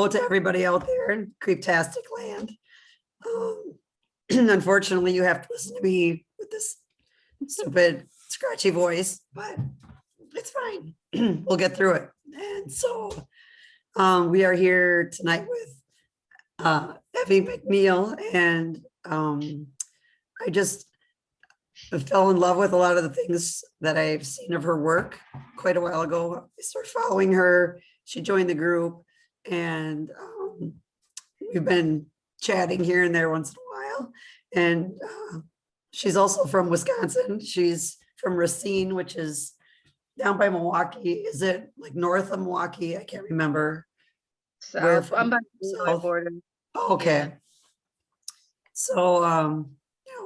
hello to everybody out there in creeptastic land. Unfortunately, you have to listen to me with this stupid, scratchy voice, but it's fine. We'll get through it. And so we are here tonight with Evie McNeill, and I just fell in love with a lot of the things that I've seen of her work quite a while ago. I started following her. She joined the group, and we've been chatting here and there once in a while. And she's also from Wisconsin. She's from Racine, which is down by Milwaukee. Is it like north of Milwaukee? I can't remember. South. I'm back to the Illinois border. Okay. Yeah. So,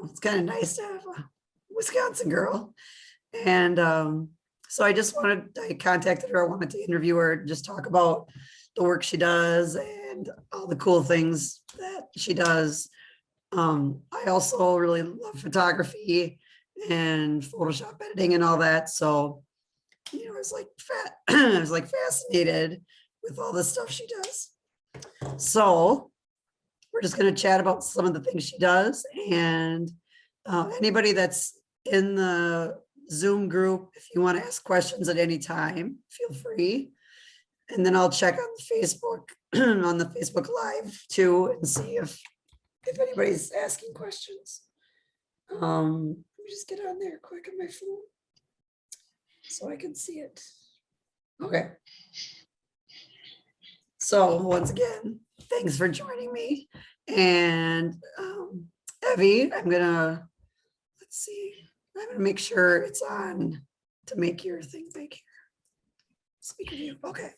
it's kind of nice to have a Wisconsin girl. And so I contacted her. I wanted to interview her, just talk about the work she does and all the cool things that she does. I also really love photography and Photoshop editing and all that. So, I was like I was like fascinated with all the stuff she does. So we're just going to chat about some of the things she does, and anybody that's in the Zoom group, if you want to ask questions at any time, feel free. And then I'll check on the Facebook on the Facebook Live too, and see if anybody's asking questions. Let me just get on there quick on my phone so I can see it. Okay. So once again, thanks for joining me. And Evie, I'm gonna make sure it's on to make your thing big here. Speaker view. Okay.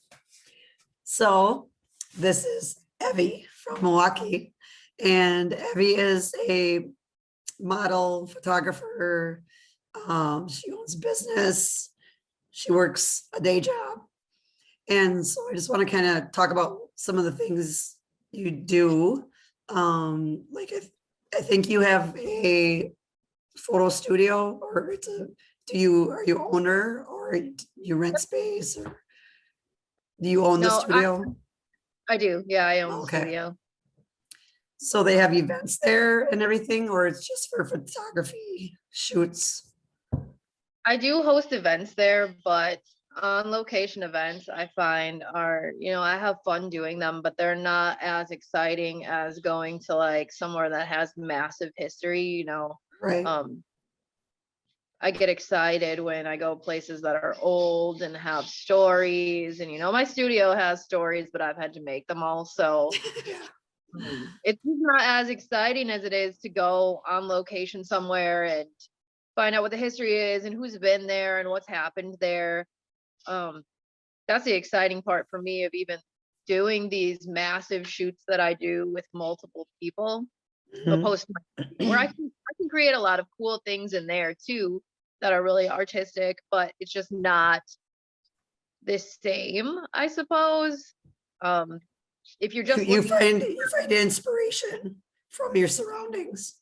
So this is Evie from Milwaukee, and Evie is a model, photographer. She owns a business. She works a day job. And so I just want to kind of talk about some of the things you do. I think you have a photo studio, or are you owner, or do you rent space, or do you own the studio? I do. Yeah, I own the studio. So they have events there and everything, or it's just for photography shoots? I do host events there, but on location events I find are, I have fun doing them, but they're not as exciting as going to like somewhere that has massive history, Right. I get excited when I go places that are old and have stories, and my studio has stories, but I've had to make them all. So it's not as exciting as it is to go on location somewhere and find out what the history is and who's been there and what's happened there. That's the exciting part for me of even doing these massive shoots that I do with multiple people, opposed to where I can create a lot of cool things in there too that are really artistic, but it's just not the same, I suppose. If you're just you find inspiration from your surroundings.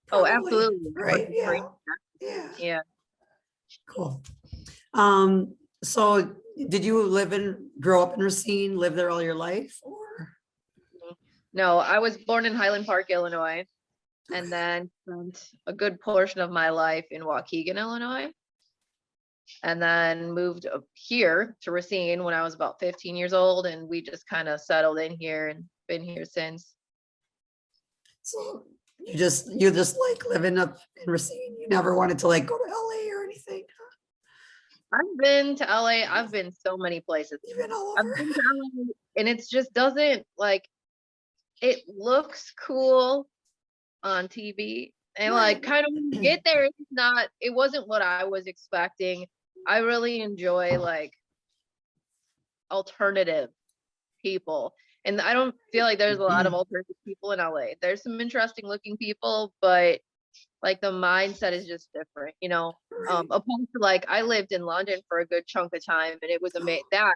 Probably. Oh, absolutely. Right. Yeah. Cool. So did you grow up in Racine, live there all your life, or? No, I was born in Highland Park, Illinois, and then spent a good portion of my life in Waukegan, Illinois, and then moved up here to Racine when I was about 15 years old, and we just kind of settled in here and been here since. So you just like living up in Racine. You never wanted to like go to LA or anything? I've been to LA. I've been so many places. You've been all over. I've been to LA, and it just doesn't it looks cool on TV, and kind of when you get there, it wasn't what I was expecting. I really enjoy alternative people, and I don't feel like there's a lot of alternative people in LA. There's some interesting looking people, but the mindset is just different, opposed to I lived in London for a good chunk of time, and it was amazing. That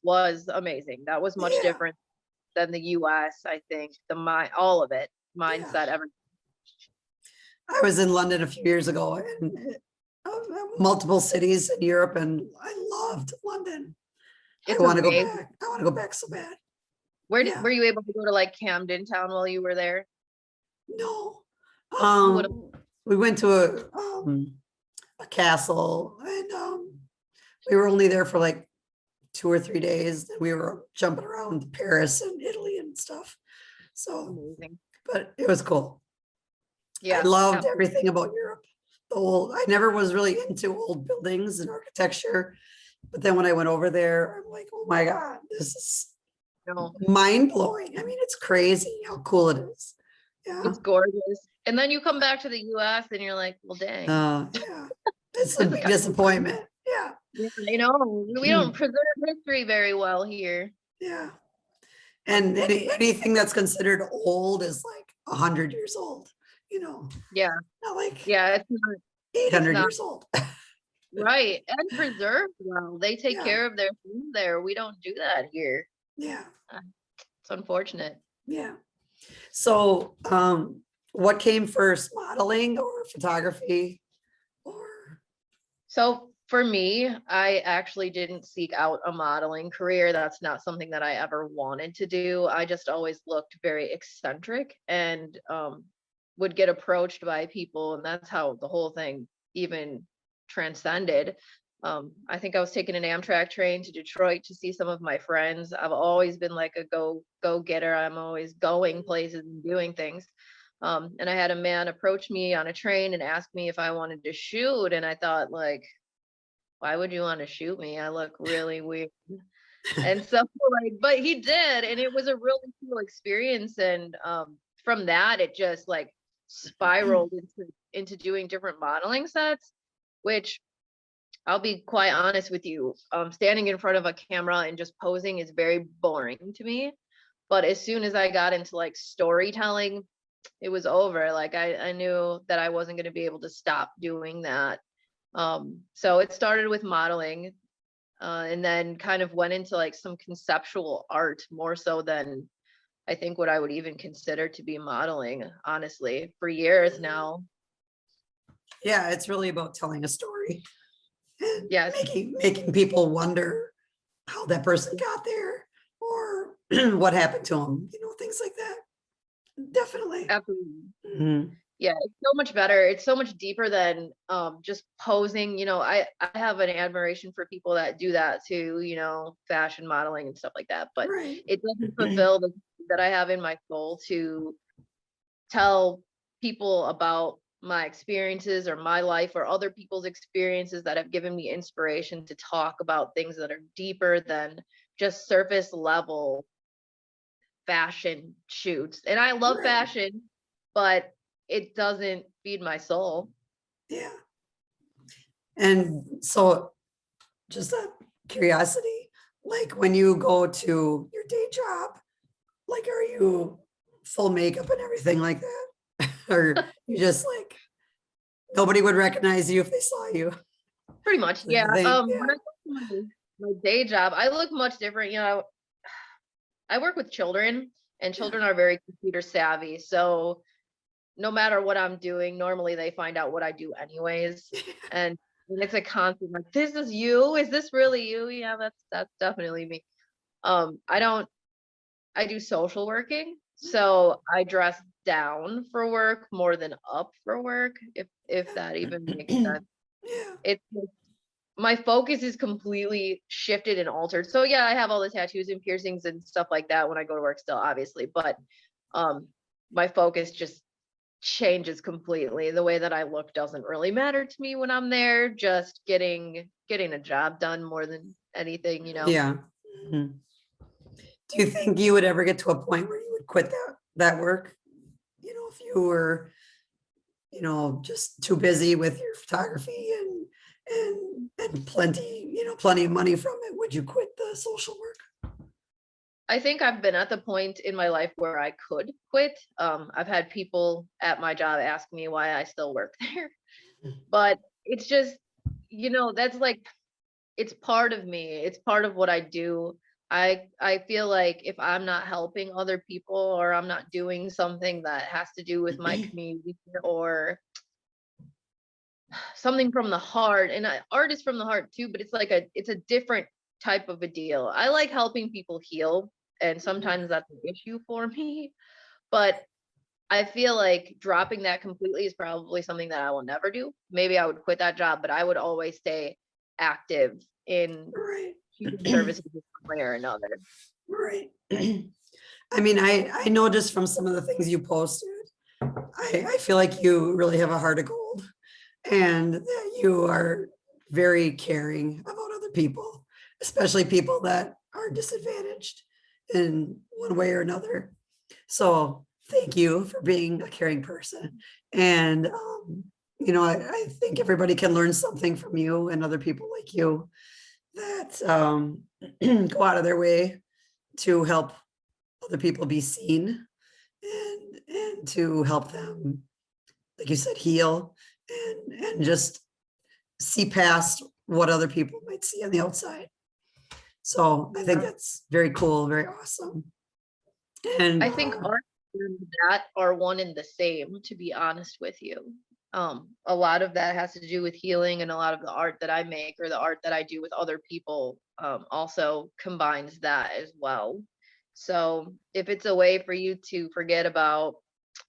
was amazing. That was much different than the US, I think. All of it, mindset, everything. I was in London a few years ago, and multiple cities in Europe, and I loved London. I want to go back. I want to go back so bad. Yeah. were you able to go to like Camden Town while you were there? No. You would've- We went to a castle, and we were only there for like 2 or 3 days. We were jumping around Paris and Italy and stuff. So, Amazing. but it was cool. I Yeah. loved everything about Europe. I never was really into old buildings and architecture, but then when I went over there, I'm like, oh my God, this is No, mind blowing. I mean, it's crazy how cool it is. Yeah. it's gorgeous. And then you come back to the US and you're like, well, dang. Yeah. It's a It's big got- disappointment. Yeah. Yeah, you know, we don't preserve history very well here. Yeah. And anything that's considered old is like 100 years old, Yeah, not like yeah, it's not 800 not- years old. right. And preserved well. They take Yeah. care of their things there. We don't do that here. Yeah. It's unfortunate. Yeah. So, what came first, modeling or photography? Or So for me, I actually didn't seek out a modeling career. That's not something that I ever wanted to do. I just always looked very eccentric and would get approached by people, and that's how the whole thing even transcended. I think I was taking an Amtrak train to Detroit to see some of my friends. I've always been like a go getter. I'm always going places and doing things. And I had a man approach me on a train and ask me if I wanted to shoot. And I thought, like, why would you want to shoot me? I look really weird. And so, like, but he did. And it was a really cool experience. And from that, it just like spiraled into doing different modeling sets, which I'll be quite honest with you. Standing in front of a camera and just posing is very boring to me. But as soon as I got into like storytelling, it was over. Like I knew that I wasn't going to be able to stop doing that. So it started with modeling, and then kind of went into like some conceptual art more so than I think what I would even consider to be modeling, honestly, for years now. yeah, it's really about telling a story and Yes, making people wonder how that person got there, or what happened to them, things like that. Definitely. absolutely. Mhm. Yeah, it's so much better. It's so much deeper than just posing. I have an admiration for people that do that too, fashion modeling and stuff like that. But Right. it doesn't fulfill the that I have in my soul to tell people about my experiences or my life or other people's experiences that have given me inspiration to talk about things that are deeper than just surface level fashion shoots. And I love Right. fashion, but it doesn't feed my soul. Yeah. And so, just a curiosity, like when you go to your day job, like, are you full makeup and everything like that? Or you just like, nobody would recognize you if they saw you? Pretty much, yeah. Yeah. When I go to my day job, I look much different. I work with children, and children are very computer savvy. So no matter what I'm doing, normally they find out what I do anyways. And it's a constant like, this is you? Is this really you? Yeah, that's definitely me. I do social working, so I dress down for work more than up for work, if that even makes sense. Yeah. It's my focus is completely shifted and altered. So yeah, I have all the tattoos and piercings and stuff like that when I go to work still, obviously, but my focus just changes completely. The way that I look doesn't really matter to me when I'm there, just getting a job done more than anything. Yeah. Mhm. Do you think you would ever get to a point where you would quit that work? If you were, just too busy with your photography and plenty of money from it, would you quit the social work? I think I've been at the point in my life where I could quit. I've had people at my job ask me why I still work there, but it's just, that's like, it's part of me. It's part of what I do. I feel like if I'm not helping other people, or I'm not doing something that has to do with my community or something from the heart, and art is from the heart too, but it's like it's a different type of a deal. I like helping people heal. And sometimes that's an issue for me. But I feel like dropping that completely is probably something that I will never do. Maybe I would quit that job, but I would always stay active in Right. human services in one way or another. Right. I mean, I know just from some of the things you posted, I feel like you really have a heart of gold and that you are very caring about other people, especially people that are disadvantaged in one way or another. So thank you for being a caring person. And, I think everybody can learn something from you and other people like you that go out of their way to help other people be seen and to help them, like you said, heal and just see past what other people might see on the outside. So I think that's very cool, very awesome. And I think art and that are one and the same, to be honest with you. A lot of that has to do with healing, and a lot of the art that I make or the art that I do with other people also combines that as well. So if it's a way for you to forget about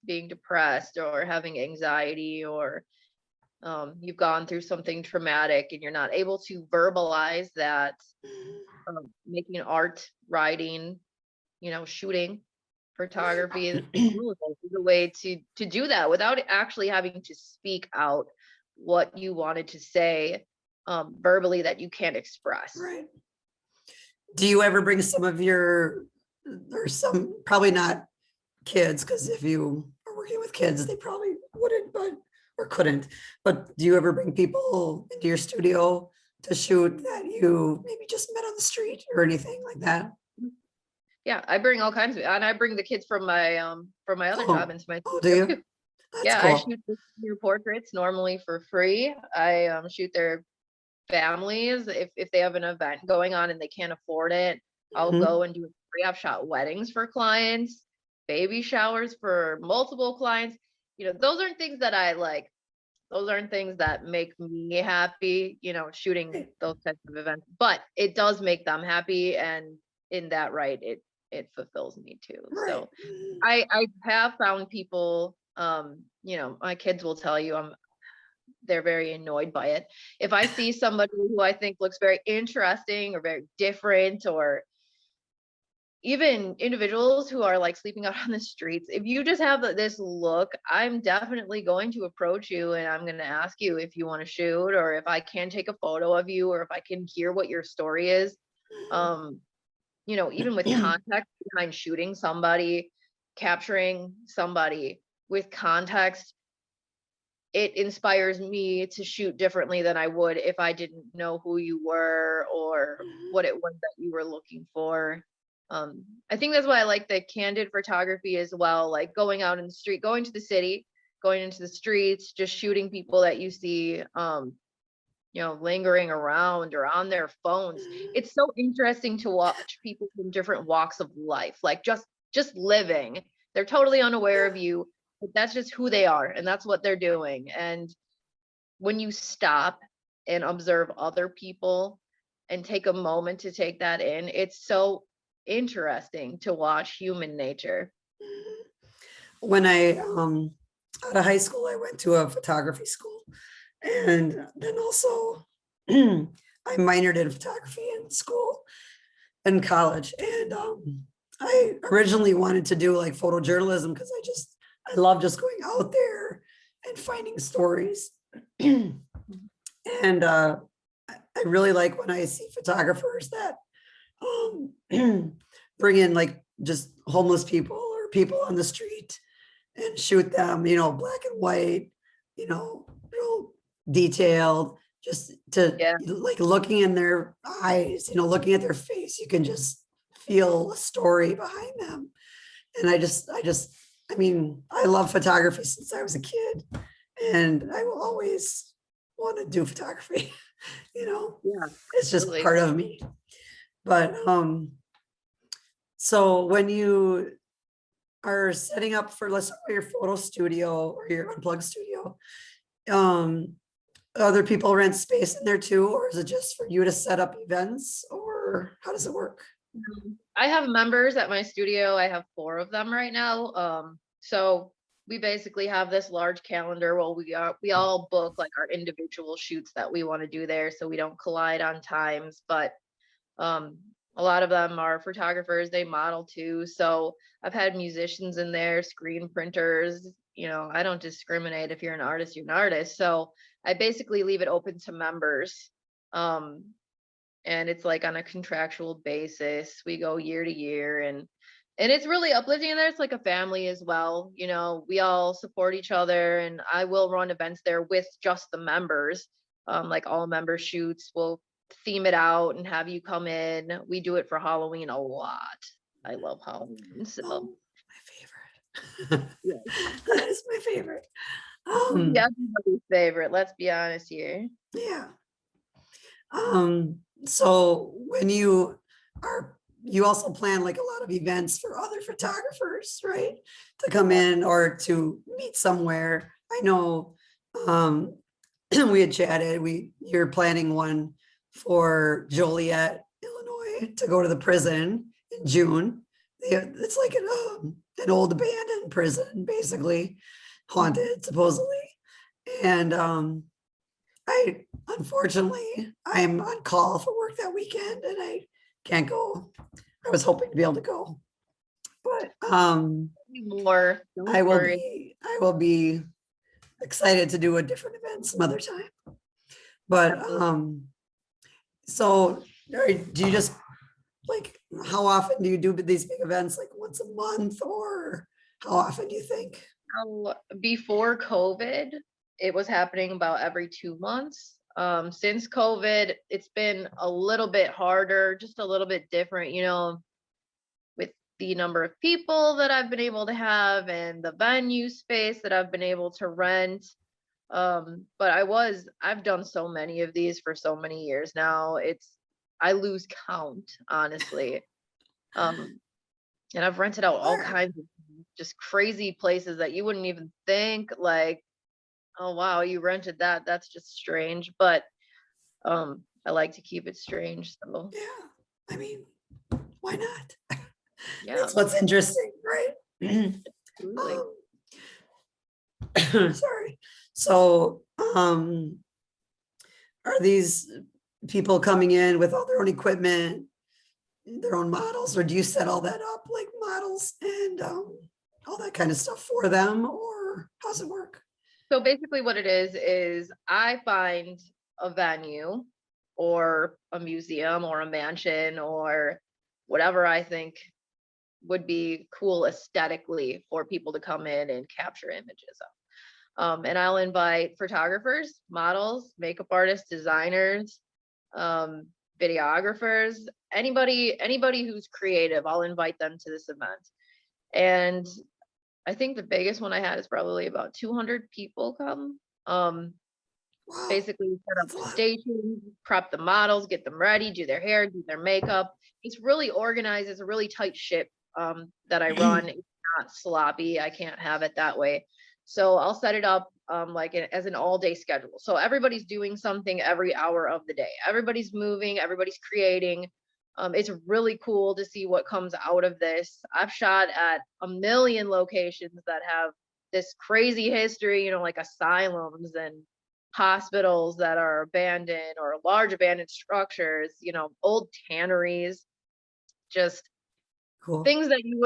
being depressed or having anxiety, or you've gone through something traumatic and you're not able to verbalize that, making art, writing, shooting, photography is a way to do that without actually having to speak out what you wanted to say verbally that you can't express. right. Do you ever bring some of your, or some, probably not kids, because if you are working with kids, they probably wouldn't, but, or couldn't, but do you ever bring people into your studio to shoot that you maybe just met on the street or anything like that? Yeah, I bring all kinds of, and I bring the kids from my other job into my Oh, do studio you? too. That's Yeah, I cool. shoot their portraits normally for free. I shoot their families if they have an event going on and they can't afford it. I'll Mhm. go and do it free. I've shot weddings for clients, baby showers for multiple clients. Those aren't things that I like. Those aren't things that make me happy, shooting Right. those types of events, but it does make them happy. And in that right, it fulfills me too. Right. So I have found people, my kids will tell you they're very annoyed by it. If I see somebody who I think looks very interesting or very different, or even individuals who are like sleeping out on the streets, if you just have this look, I'm definitely going to approach you and I'm going to ask you if you want to shoot, or if I can take a photo of you, or if I can hear what your story is. Um, even with context behind shooting somebody, capturing somebody with context, it inspires me to shoot differently than I would if I didn't know who you were or what it was that you were looking for. I think that's why I like the candid photography as well, like going out in the street, going to the city, going into the streets, just shooting people that you see, lingering around or on their phones. It's so interesting to watch people from different walks of life, like just living. They're totally unaware of you, but that's just who they are and that's what they're doing. And when you stop and observe other people and take a moment to take that in, it's so interesting to watch human nature. When I out of high school, I went to a photography school, and then also I minored in photography in school in college. And I originally wanted to do like photojournalism because I love just going out there and finding stories. And I really like when I see photographers that bring in like just homeless people or people on the street and shoot them, black and white, real detailed, just to Yeah. like looking in their eyes, looking at their face, you can just feel a story behind them. And I love photography since I was a kid, and I will always want to do photography. Yeah, It's just absolutely. part of me. But so when you are setting up for, let's say, your photo studio or your unplugged studio, um, other people rent space in there too, or is it just for you to set up events, or how does it work? I have members at my studio. I have 4 of them right now. So we basically have this large calendar. Well, we all book like our individual shoots that we want to do there, so we don't collide on times. But um, a lot of them are photographers. They model too. So I've had musicians in there, screen printers. I don't discriminate. If you're an artist, you're an artist. So I basically leave it open to members. Um, and it's like on a contractual basis. We go year to year, and it's really uplifting. And there's like a family as well. We all support each other, and I will run events there with just the members. Like all member shoots, we'll theme it out and have you come in. We do it for Halloween a lot. I love Halloween. So Oh, my favorite. yeah. That is my favorite. Um, Everybody's favorite. Let's be honest here. yeah. So when you also plan like a lot of events for other photographers, right? To come in or to meet somewhere. I know, we had chatted, you're planning one for Joliet, Illinois, to go to the prison in June. It's like an old abandoned prison, basically, haunted supposedly. And unfortunately, I'm on call for work that weekend and I can't go. I was hoping to be able to go, but More. I will be excited to do a different event some other time. But so do you just like, how often do you do these big events? Like once a month, or how often do you think? Before COVID, it was happening about every 2 months. Since COVID, it's been a little bit harder, just a little bit different, with the number of people that I've been able to have and the venue space that I've been able to rent. But I've done so many of these for so many years now. I lose count, honestly. And I've rented out all kinds of just crazy places that you wouldn't even think, like, oh wow, you rented that. That's just strange. But I like to keep it strange. So Yeah, I mean, why not? yeah, That's what's interesting, right? absolutely. Sorry. So, are these people coming in with all their own equipment, their own models, or do you set all that up, like models and all that kind of stuff for them, or how's it work? So basically what it is I find a venue or a museum or a mansion or whatever I think would be cool aesthetically for people to come in and capture images of. And I'll invite photographers, models, makeup artists, designers, videographers, anybody who's creative. I'll invite them to this event. And I think the biggest one I had is probably about 200 people come. Wow, Basically set up that's a the lot. station, prep the models, get them ready, do their hair, do their makeup. It's really organized. It's a really tight ship that I run. It's not sloppy. I can't have it that way. So I'll set it up as an all-day schedule. So everybody's doing something every hour of the day. Everybody's moving, everybody's creating. It's really cool to see what comes out of this. I've shot at a million locations that have this crazy history, like asylums and hospitals that are abandoned or large abandoned structures, old tanneries, just Cool. things that you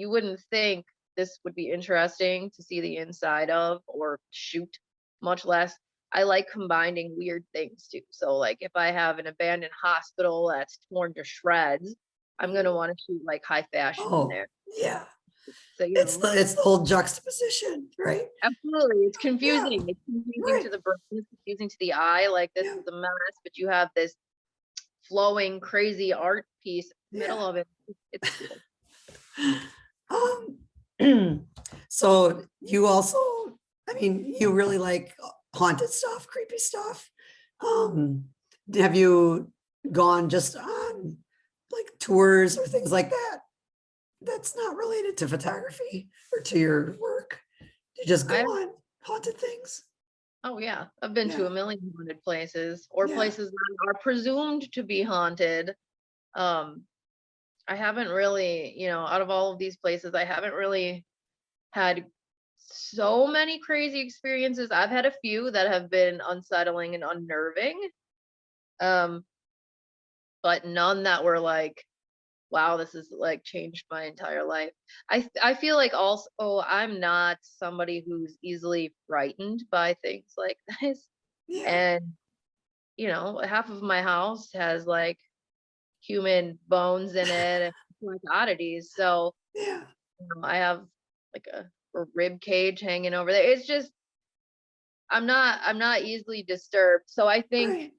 wouldn't think this would be interesting to see the inside of or shoot, much less. I like combining weird things too. So like if I have an abandoned hospital that's torn to shreds, I'm gonna want to shoot like high fashion in Oh, there. yeah. So It's the whole juxtaposition, right? absolutely, it's Yeah, confusing. It's confusing to right. the brain, it's confusing to the eye. Like this Yeah, is a mess, but you have this flowing, crazy art piece in the yeah. middle of it. It's cool. So you also, I mean, you really like haunted stuff, creepy stuff. Um, have you gone just on like tours or things like that? That's not related to photography or to your work. You just go I on haunted things. Oh yeah, I've been to Yeah, a million haunted places or yeah, places that are presumed to be haunted. I haven't really, out of all of these places, I haven't really had so many crazy experiences. I've had a few that have been unsettling and unnerving, um, but none that were like, wow, this has like changed my entire life. I feel like also I'm not somebody who's easily frightened by things like this. Yeah. And half of my house has like human bones in it and like oddities. So Yeah. I have like a rib cage hanging over there. It's just I'm not easily disturbed. So I think,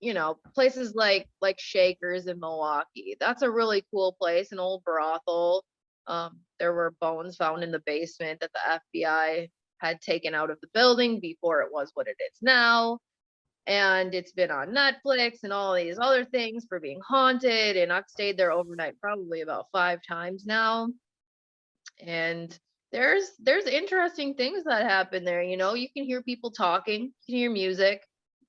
Right. places like Shakers in Milwaukee, that's a really cool place, an old brothel. There were bones found in the basement that the FBI had taken out of the building before it was what it is now. And it's been on Netflix and all these other things for being haunted. And I've stayed there overnight probably about 5 times now. And there's interesting things that happen there. You can hear people talking, you can hear music,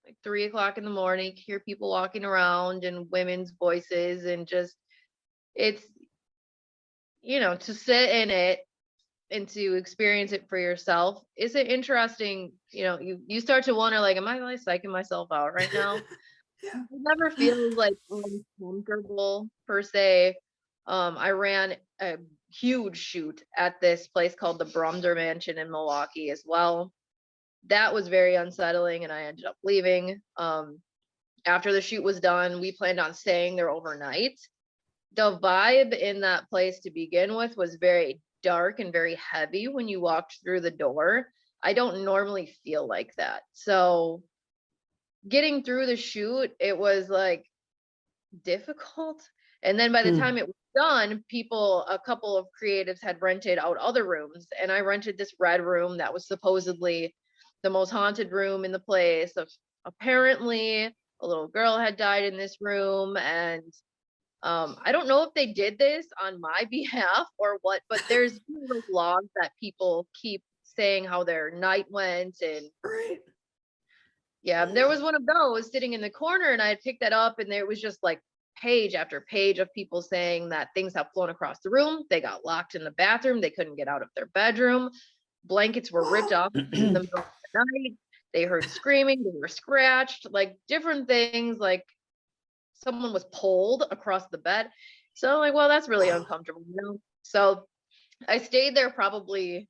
like 3 o'clock in the morning, you can hear people walking around and women's voices, and just it's to sit in it and to experience it for yourself is an interesting, you start to wonder, like, am I like psyching myself out right now? Yeah. It never feels like uncomfortable per se. I ran a huge shoot at this place called the Brumder Mansion in Milwaukee as well. That was very unsettling, and I ended up leaving. After the shoot was done, we planned on staying there overnight. The vibe in that place to begin with was very dark and very heavy when you walked through the door. I don't normally feel like that. So getting through the shoot, it was like difficult. And then by the Hmm. time it was done, a couple of creatives had rented out other rooms. And I rented this red room that was supposedly the most haunted room in the place. Apparently, a little girl had died in this room. And I don't know if they did this on my behalf or what, but there's like logs that people keep saying how their night went. And Right. yeah, there was one of those sitting in the corner, and I had picked that up, and there was just like page after page of people saying that things have flown across the room. They got locked in the bathroom. They couldn't get out of their bedroom. Blankets were ripped off in the middle of the night. They heard screaming. They were scratched, like different things, like someone was pulled across the bed. So I'm like, well, that's really uncomfortable. So I stayed there probably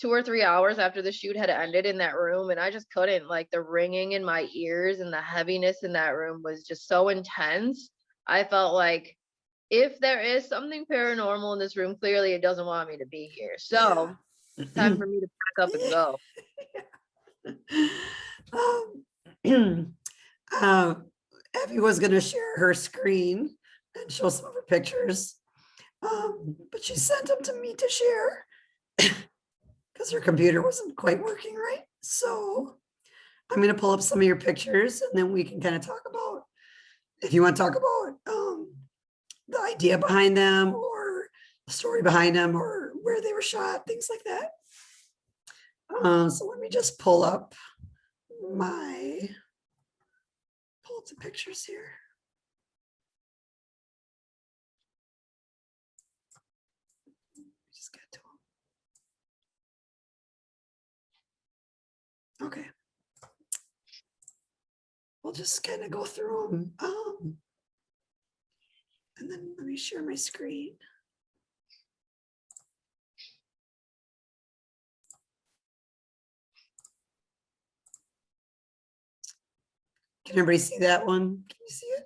2 or 3 hours after the shoot had ended in that room, and I just couldn't. Like, the ringing in my ears and the heaviness in that room was just so intense. I felt like if there is something paranormal in this room, clearly it doesn't want me to be here. Yeah. So time for me to pack up and go. Um, uh, Evie was going to share her screen and show some of her pictures, but she sent them to me to share because her computer wasn't quite working right. So I'm going to pull up some of your pictures, and then we can kind of talk about, if you want to talk about the idea behind them, or the story behind them, or where they were shot, things like that. So let me just pull up the pictures here. Just get to them. Okay. We'll just kind of go through them. And then let me share my screen. Can everybody see that one? Can you see it?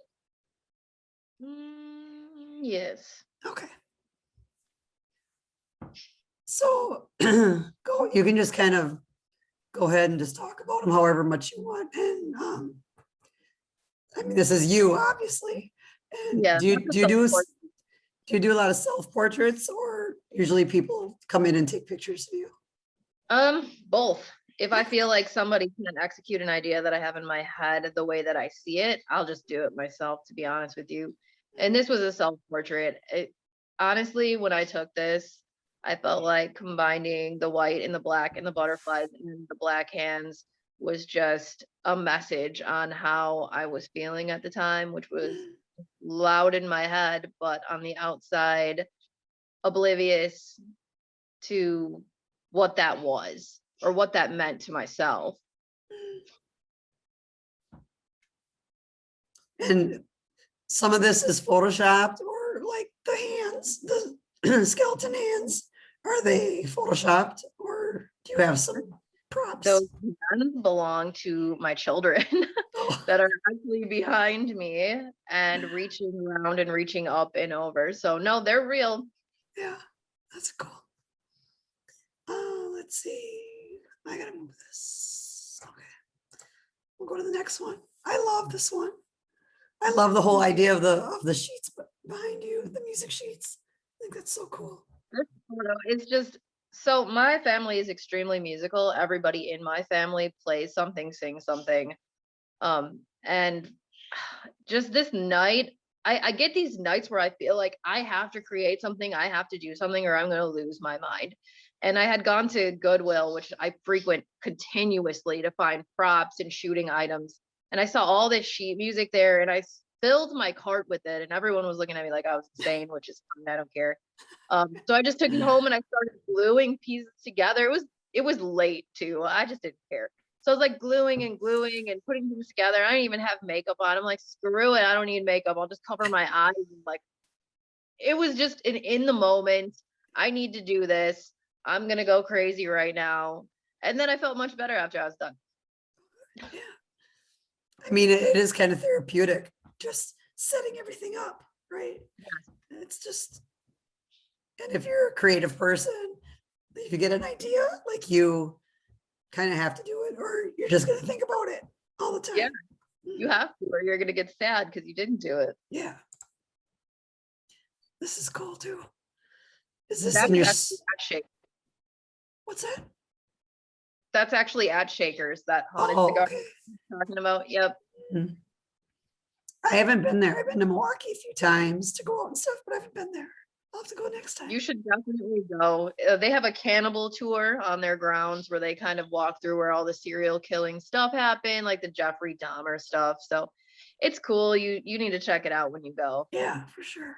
Yes. Okay. So you can just kind of go ahead and just talk about them however much you want. And I mean, this is you, obviously. And Yeah. do you do a lot of self-portraits, or usually people come in and take pictures of you? Both. If I feel like somebody can execute an idea that I have in my head the way that I see it, I'll just do it myself, to be honest with you. And this was a self-portrait. Honestly, when I took this, I felt like combining the white and the black and the butterflies and the black hands was just a message on how I was feeling at the time, which was loud in my head, but on the outside, oblivious to what that was or what that meant to myself. And some of this is photoshopped, or like the hands, the skeleton hands, are they photoshopped, or do you have some props? Those hands belong to my children Oh, that are actually behind me and reaching around and reaching up and over. So no, they're real. yeah, that's cool. Let's see. I gotta move this. Okay, we'll go to the next one. I love this one. I love the whole idea of the sheets behind you, the music sheets. I think that's so cool. This photo is just, so my family is extremely musical. Everybody in my family plays something, sings something. And just this night, I get these nights where I feel like I have to create something, I have to do something, or I'm going to lose my mind. And I had gone to Goodwill, which I frequent continuously to find props and shooting items. And I saw all this sheet music there, and I filled my cart with it. And everyone was looking at me like I was insane, which is fine, I don't care. So I just took it home and I started gluing pieces together. It was late too. I just didn't care. So I was like gluing and putting things together. I didn't even have makeup on. I'm like, screw it. I don't need makeup. I'll just cover my eyes. And like, it was just in the moment. I need to do this. I'm going to go crazy right now. And then I felt much better after I was done. Yeah. I mean, it is kind of therapeutic, just setting everything up, right? Yeah. It's just, and if you're a creative person, if you get an idea, like you kind of have to do it, or you're just going to think about it all the time. Yeah, you have to, or you're going to get sad because you didn't do it. Yeah. This is cool too. Is this That's in your, actually at Shakers. what's that? That's actually at Shakers, that haunted Oh, cigar okay. I'm talking about. Yep. I haven't been there. I've been to Milwaukee a few times to go out and stuff, but I haven't been there. I'll have to go next time. You should definitely go. They have a cannibal tour on their grounds where they kind of walk through where all the serial killing stuff happened, like the Jeffrey Dahmer stuff. So it's cool. You need to check it out when you go. Yeah, for sure.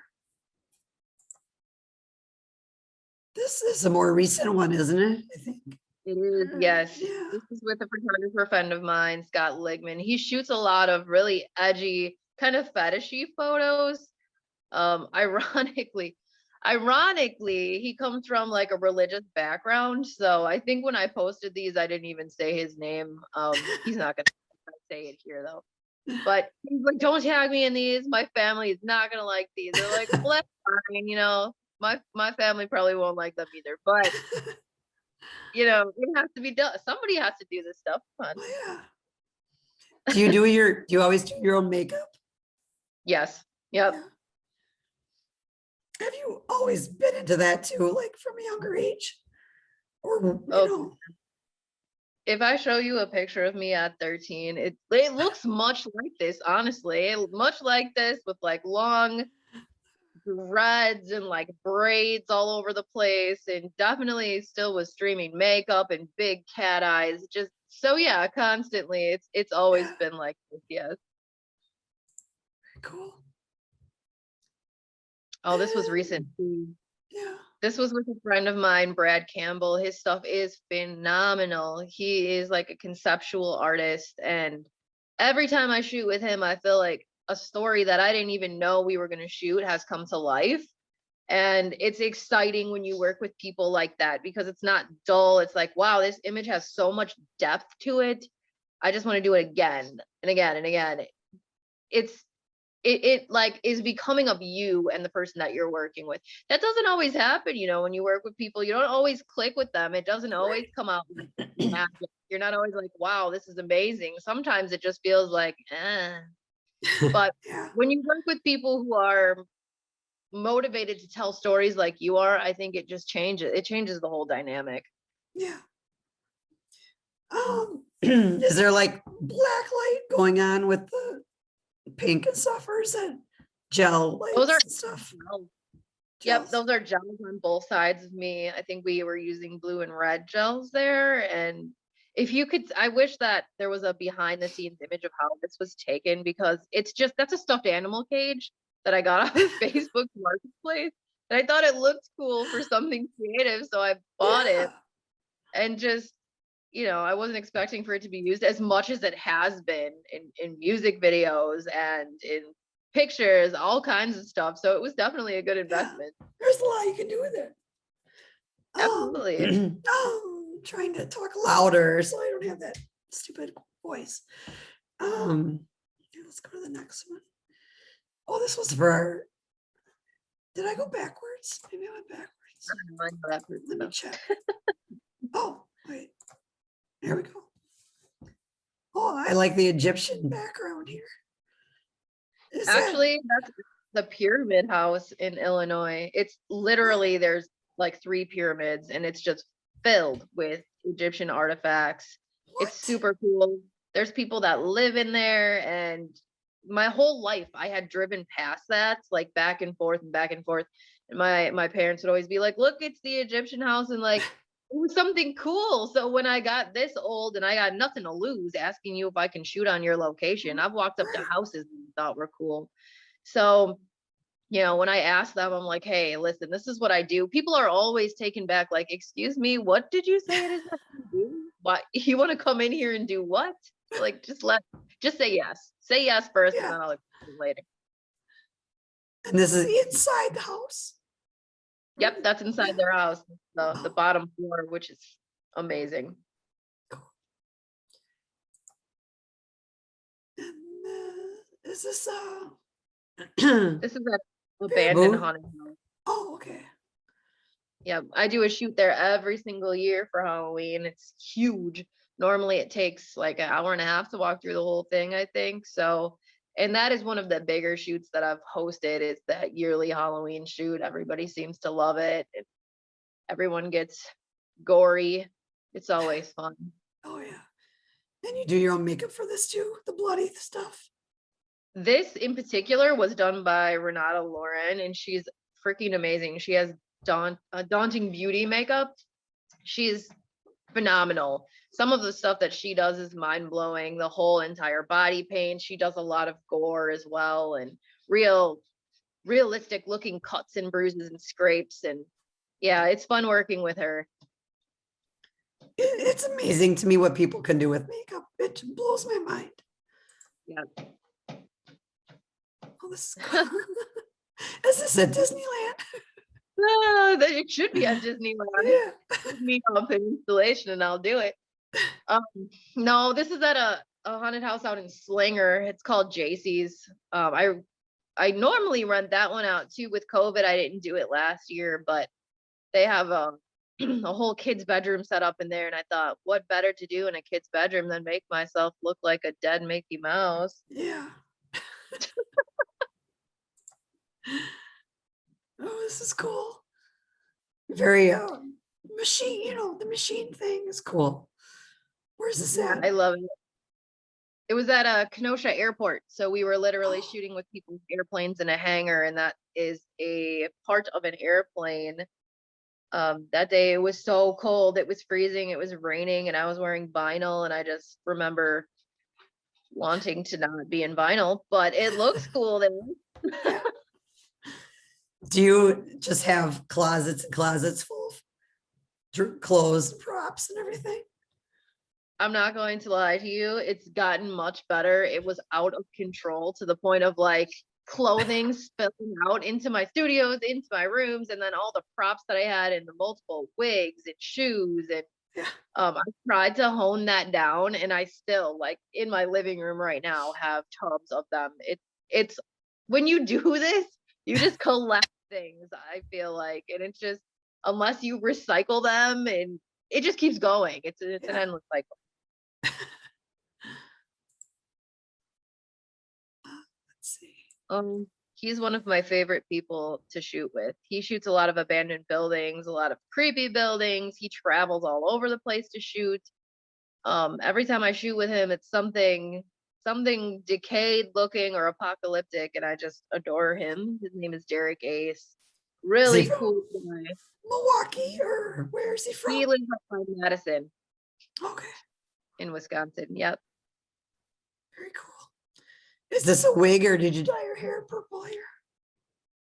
This is a more recent one, isn't it? I think. It is, yes. Yeah. This is with a photographer friend of mine, Scott Ligman. He shoots a lot of really edgy, kind of fetishy photos. Ironically, he comes from like a religious background. So I think when I posted these, I didn't even say his name. He's not gonna say it here though. But he's like, don't tag me in these. My family is not gonna like these. They're like, well, that's fine, you know. My family probably won't like them either. But you know, it has to be done. Somebody has to do this stuff. Come on. Oh, yeah. Do you always do your own makeup? Yes. Yep. Yeah. Have you always been into that too, like from a younger age? Or, you know, If I show you a picture of me at 13, it looks much like this, honestly. Much like this with like long dreads and like braids all over the place, and definitely still with streaming makeup and big cat eyes. Just so yeah, constantly. It's always yeah, been like this, yes. cool. Oh, this was recent. Yeah. This was with a friend of mine, Brad Campbell. His stuff is phenomenal. He is like a conceptual artist. And every time I shoot with him, I feel like a story that I didn't even know we were going to shoot has come to life. And it's exciting when you work with people like that because it's not dull. It's like, wow, this image has so much depth to it. I just want to do it again and again and again. It like is becoming of you and the person that you're working with. That doesn't always happen, you know, when you work with people. You don't always click with them. It doesn't always come out magic. You're not always like, wow, this is amazing. Sometimes it just feels like, eh. But Yeah. when you work with people who are motivated to tell stories like you are, I think it just changes. It changes the whole dynamic. Yeah. Is there like black light going on with the pink and stuff, or is it gel lights Those are and stuff? gels. Yep, Gels? those are gels on both sides of me. I think we were using blue and red gels there. And if you could, I wish that there was a behind the scenes image of how this was taken because it's just, that's a stuffed animal cage that I got off of Facebook Marketplace. And I thought it looked cool for something creative, so I bought it. And just, I wasn't expecting for it to be used as much as it has been in music videos and in pictures, all kinds of stuff. So it was definitely a good Yeah. investment. There's a lot you can do with it. Absolutely. I'm trying to talk louder so I don't have that stupid voice. Let's go to the next one. Oh, this was for our, did I go backwards? Maybe I went backwards. Let me check. Oh, wait. There we go. Oh, I like the Egyptian background here. Actually, that's the Pyramid House in Illinois. It's literally, there's like 3 pyramids and it's just filled with Egyptian artifacts. What? It's super cool. There's people that live in there, and my whole life I had driven past that, like back and forth and back and forth. And my parents would always be like, look, it's the Egyptian house, and like it was something cool. So when I got this old and I got nothing to lose asking you if I can shoot on your location, I've walked up to houses and thought were cool. So, when I ask them, I'm like, hey, listen, this is what I do. People are always taken back, like, excuse me, what did you say it is that you do? What, you want to come in here and do what? Like, just say yes. Say yes first, and then I'll explain later. And this is inside the house? Yep, that's inside their house, the bottom floor, which is amazing. And is this This is an abandoned haunted house. Oh, okay. Yeah, I do a shoot there every single year for Halloween. It's huge. Normally it takes like an hour and a half to walk through the whole thing, I think. So, and that is one of the bigger shoots that I've hosted, is that yearly Halloween shoot. Everybody seems to love it. Everyone gets gory. It's always fun. Oh yeah. And you do your own makeup for this too, the bloody stuff. This in particular was done by Renata Lauren, and she's freaking amazing. She has daunting beauty makeup. She's phenomenal. Some of the stuff that she does is mind-blowing. The whole entire body paint. She does a lot of gore as well, and realistic looking cuts and bruises and scrapes. And yeah, it's fun working with her. It's amazing to me what people can do with makeup. It blows my mind. Yeah. Oh, this is cool. Is this at Disneyland? It should be at Disneyland. Yeah. Put me up an installation and I'll do it. No, this is at a haunted house out in Slinger. It's called JC's. I normally rent that one out too. With COVID, I didn't do it last year, but they have a whole kid's bedroom set up in there, and I thought, what better to do in a kid's bedroom than make myself look like a dead Mickey Mouse? Yeah. Oh, this is cool. Very machine, the machine thing is cool. Where's this at? I love it. It was at Kenosha Airport. So we were literally shooting with people's airplanes in a hangar, and that is a part of an airplane. That day it was so cold, it was freezing, it was raining, and I was wearing vinyl, and I just remember wanting to not be in vinyl, but it looks cool. Yeah. Do you just have closets and closets full of clothes, props, and everything? I'm not going to lie to you, it's gotten much better. It was out of control to the point of like clothing spilling out into my studios, into my rooms, and then all the props that I had, and the multiple wigs and shoes. And I tried to hone that down, and I still, like, in my living room right now, have tubs of them. It's when you do this, you just collect things, I feel like, and it's just, unless you recycle them, and it just keeps going. It's an endless cycle. Let's see. He's one of my favorite people to shoot with. He shoots a lot of abandoned buildings, a lot of creepy buildings. He travels all over the place to shoot. Every time I shoot with him, it's something decayed looking or apocalyptic, and I just adore him. His name is Derek Ace. Really cool guy. Milwaukee, or where is he from? He lives up in Madison. Okay. In Wisconsin. Yep. Very cool. Is this a wig, or did you dye your hair purple here?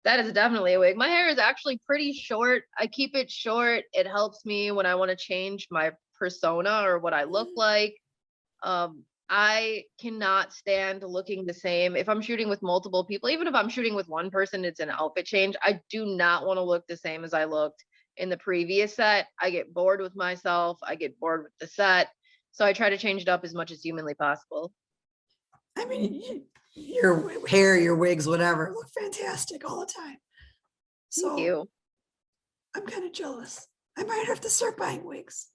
That is definitely a wig. My hair is actually pretty short. I keep it short. It helps me when I want to change my persona or what I look like. I cannot stand looking the same. If I'm shooting with multiple people, even if I'm shooting with one person, it's an outfit change. I do not want to look the same as I looked in the previous set. I get bored with myself. I get bored with the set. So I try to change it up as much as humanly possible. I mean, your hair, your wigs, whatever, look fantastic all the time. Thank So you. I'm kind of jealous. I might have to start buying wigs.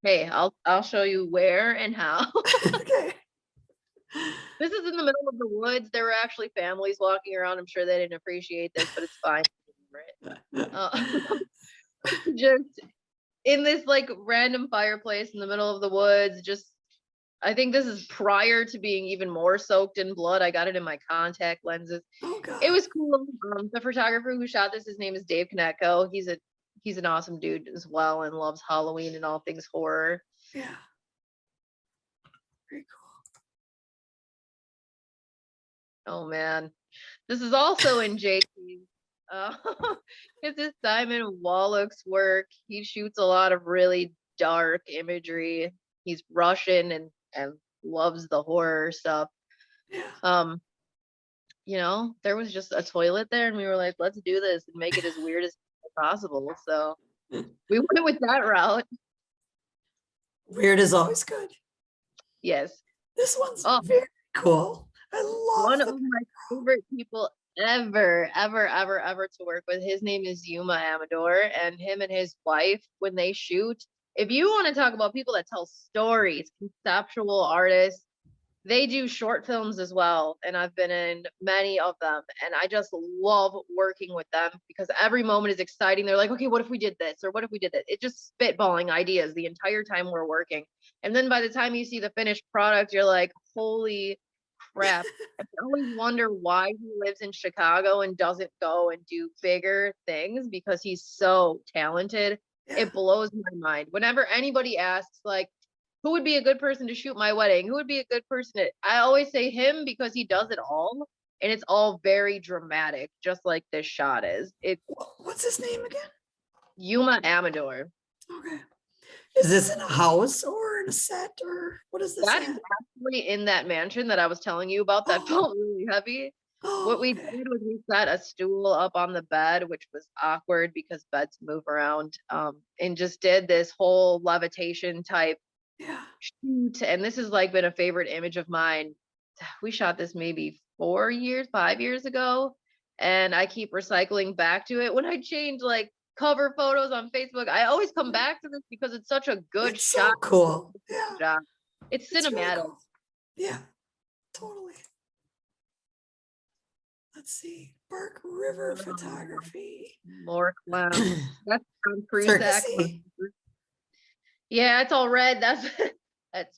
Hey, I'll show you where and how. Okay. This is in the middle of the woods. There were actually families walking around. I'm sure they didn't appreciate this, but it's fine. Uh, just in this like random fireplace in the middle of the woods. Just, I think this is prior to being even more soaked in blood. I got it in my contact lenses. Oh God. It was cool. The photographer who shot this, his name is Dave Konetko. He's an awesome dude as well and loves Halloween and all things horror. Yeah. Very cool. Oh man, this is also in JT's. Uh, it's his Simon Wallach's work. He shoots a lot of really dark imagery. He's Russian and loves the horror stuff. Yeah. There was just a toilet there, and we were like, let's do this and make it as weird as possible. So we went with that route. Weird is always good. Yes. This one's very cool. I love One of my favorite people ever to work with. His name is Yuma Amador, and him and his wife, when they shoot, if you want to talk about people that tell stories, conceptual artists, they do short films as well. And I've been in many of them, and I just love working with them because every moment is exciting. They're like, okay, what if we did this? Or what if we did that? It's just spitballing ideas the entire time we're working. And then by the time you see the finished product, you're like, holy crap. I always wonder why he lives in Chicago and doesn't go and do bigger things because he's so talented. Yeah. It blows my mind. Whenever anybody asks, like, who would be a good person to shoot my wedding? Who would be a good person I always say him because he does it all. And it's all very dramatic, just like this shot is. What's his name again? Yuma Amador. Okay. Is this in a house or in a set or what is this? That is actually in that mansion that I was telling you about that felt really heavy. What we did was we set a stool up on the bed, which was awkward because beds move around, and just did this whole levitation type shoot. And this has like been a favorite image of mine. We shot this maybe 5 years ago, and I keep recycling back to it when I change like cover photos on Facebook. I always come back to this because it's such a good shot. So cool. Yeah. It's cinematic. Really cool. Yeah, totally. Let's see. Bark River photography. More clowns. That's from creeptastic. Yeah, it's all red. That's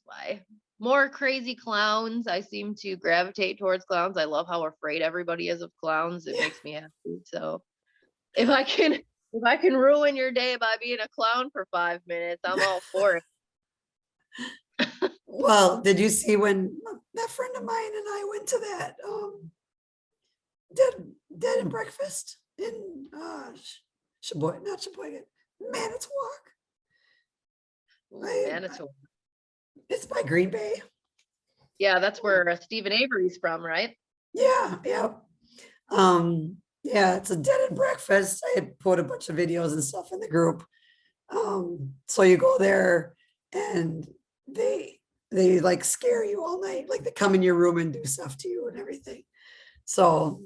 why. More crazy clowns. I seem to gravitate towards clowns. I love how afraid everybody is of clowns. It makes me happy. So if I can ruin your day by being a clown for 5 minutes, I'm all for it. Well, did you see when that friend of mine and I went to that Dead and Breakfast in Sheboygan, Manitowoc. Manitowoc. It's by Green Bay. Yeah, that's where Stephen Avery's from, right? Yeah. Yeah, it's a dead and breakfast. I had put a bunch of videos and stuff in the group. So you go there and they like scare you all night. Like they come in your room and do stuff to you and everything. So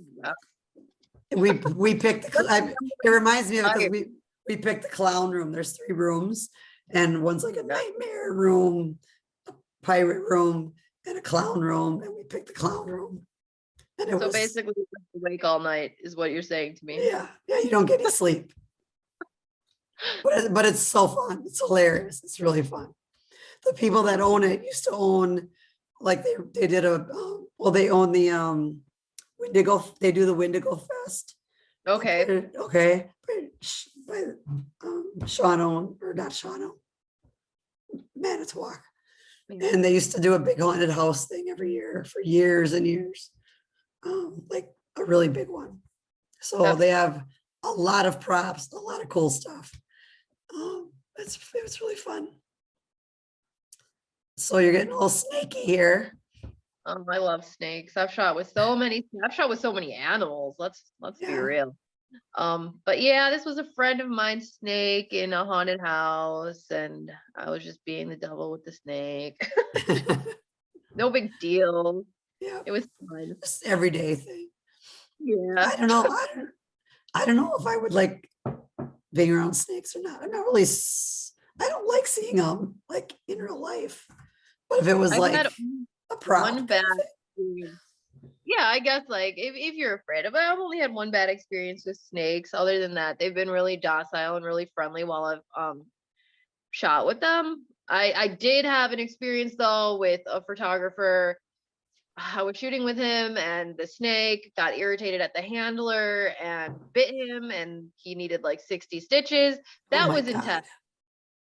we picked it reminds me of because we picked the clown room. There's 3 rooms and one's like a nightmare room, a pirate room, and a clown room. And we picked the clown room. And so basically awake all night is what you're saying to me. Yeah, you don't get any sleep. But it's so fun. It's hilarious. It's really fun. The people that own it used to own, like they did they own the Wendigo. They do the Wendigo Fest. Okay. Okay. By Shawano, or not Shawano, Manitowoc. And they used to do a big haunted house thing every year for years and years. Like a really big one. So they have a lot of props, a lot of cool stuff. It's really fun. So you're getting all snaky here. I love snakes. I've shot with so many animals. Let's be Yeah. real. But yeah, this was a friend of mine's snake in a haunted house, and I was just being the devil with the snake. No big deal. Yeah, It was fun. just everyday thing. Yeah. I don't know. I don't know if I would like being around snakes or not. I'm not really. I don't like seeing them like in real life. But if it was I've like had a prop, one kind bad of thing. experience. Yeah, I guess like if you're afraid of it, I've only had one bad experience with snakes. Other than that, they've been really docile and really friendly while I've shot with them. I did have an experience though with a photographer. I was shooting with him and the snake got irritated at the handler and bit him and he needed like 60 stitches. Oh That my was God. intense.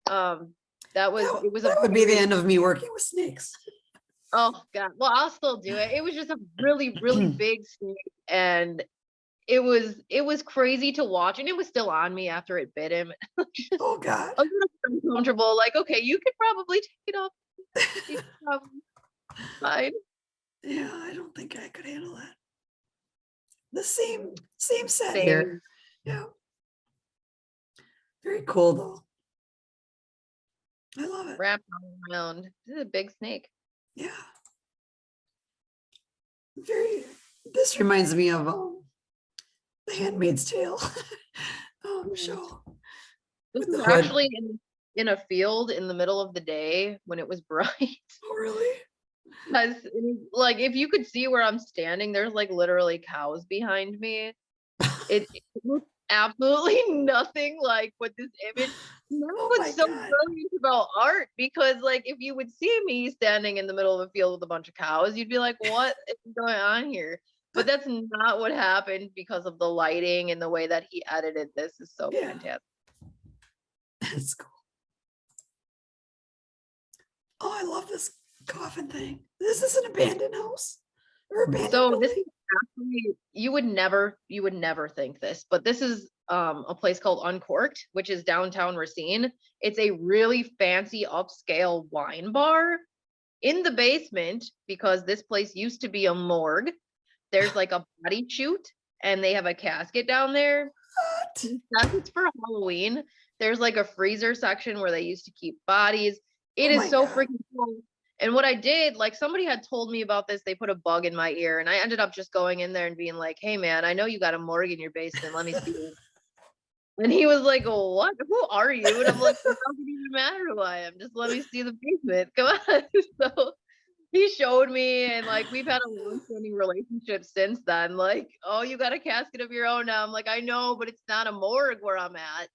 It was a That would be the very, end of me working with snakes. oh God. Well, I'll still do it. It was just a really, really big snake and it was crazy to watch and it was still on me after it bit him. Just Oh God. a little uncomfortable. Like, okay, you could probably take it off. It's probably fine. Yeah, I don't think I could handle that. The same set Same. here. Yeah. Very cool though. I love it. Wrapped all around. This is a big snake. Yeah. This reminds me of The Handmaid's Tale show This with the was hood. actually in a field in the middle of the day when it was bright. Oh, really? Because like if you could see where I'm standing, there's like literally cows behind me. It looks absolutely nothing like what this image. That's Oh my what's so God. brilliant about art because like if you would see me standing in the middle of a field with a bunch of cows, you'd be like, what is going on here? But that's not what happened because of the lighting and the way that he edited this is so Yeah. fantastic. That's cool. Oh, I love this coffin thing. This is an abandoned house or abandoned So this building. is actually you would never think this, but this is a place called Uncorked, which is downtown Racine. It's a really fancy upscale wine bar in the basement because this place used to be a morgue. There's like a body chute and they have a casket down there. What? That's it's for Halloween. There's like a freezer section where they used to keep bodies. It Oh is my so God. freaking cool. And what I did, like somebody had told me about this, they put a bug in my ear, and I ended up just going in there and being like, "Hey man, I know you got a morgue in your basement. Let me see it." And he was like, "Oh, what? Who are you?" And I'm like, "It doesn't even matter who I am. Just let me see the basement. Come on." So he showed me, and like we've had a long-standing relationship since then. Like, oh, you got a casket of your own now. I'm like, I know, but it's not a morgue where I'm at.